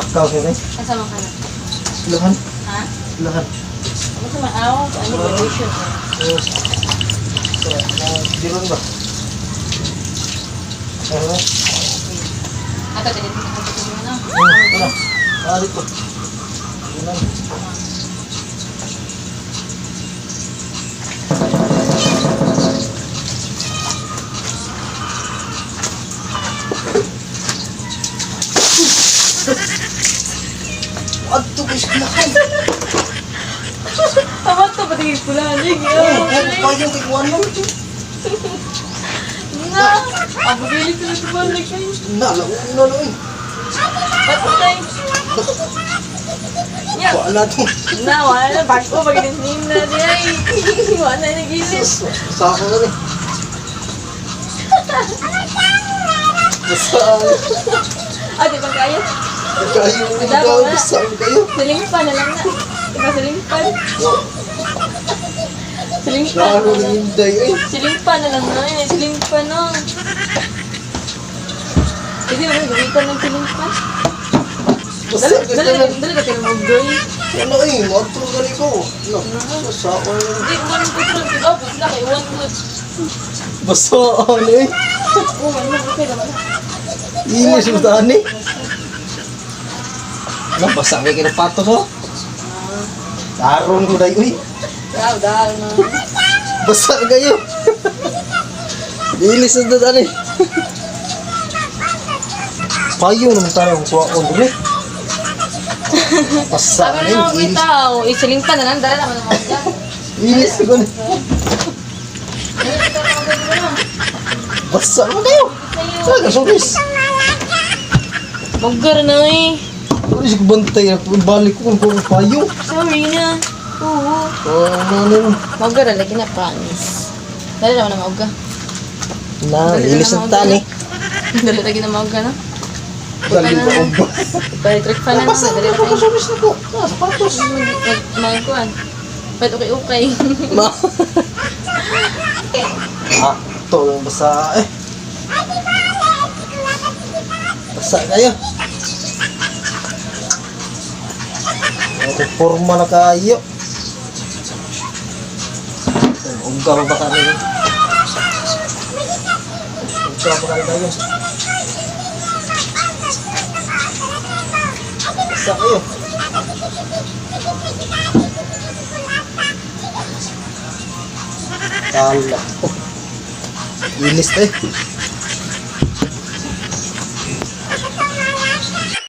Ikaw sila. Kasama ka na. Lahan. Ha? Lahan. Ako sa maaw, ano ba issue? Di ba ba? Ano? Ato, ganito na kapatid mo na. Ano? Alit ko. Ano? Ato guys, lahan. Amat to, pati pula. Kayong kikuan mo. Na! Ako bilis na ito ba? Nalaon. Patay! Ya! Wala to. Na, wala na. Bago, pag-inisnin na niya. Wala na nagilis. Sa ako na eh. Basaan. Di ba kaya? Kayo ikaw, basaan kayo. Silimpan na lang na. Ikaw silimpan. Silimpan. Lalo na hinday eh. Silimpan na lang na. Silimpan na. Hindi mo gamitan ng silimpan. Basaan ka na. Dali ka tinamagdoy. Ano eh, matro ka rin ko. Basaan na. Hindi, one good lang. Diba? Basta kay one good. Basaan eh. Oh, man, okay naman. Inis mo daan eh. Basaan kayo kinapatos oh. Tarong ko dahi uy. Dahil na. Basaan kayo. Inis na daan eh. Kayo naman tayo ang kuha ko ulit. Basaan Sabi na eh. mga tao, isilimpan na lang. Dala naman naman dyan. Inis ko na. Basaan mo kayo. Saan ka sulis? Maggar na eh. Sulis ko bantay. Balik ko kung payo. Sorry na. Oo. Ano. Maggar na lagi na promise. Dali naman na mauga. Inis na daan eh. Dali lagi na mauga na. Dali ba ang ba? Palitrick pa na. Basta Dali ako na sulis na ko. Sapatos. mga kuhan. Ba't okay. Ma. Ito lang basa eh. Basa kayo. Ako forma na kayo. Ugaw ba kami? Ugaw ba kayo? Basa kayo. Kala. Inis eh.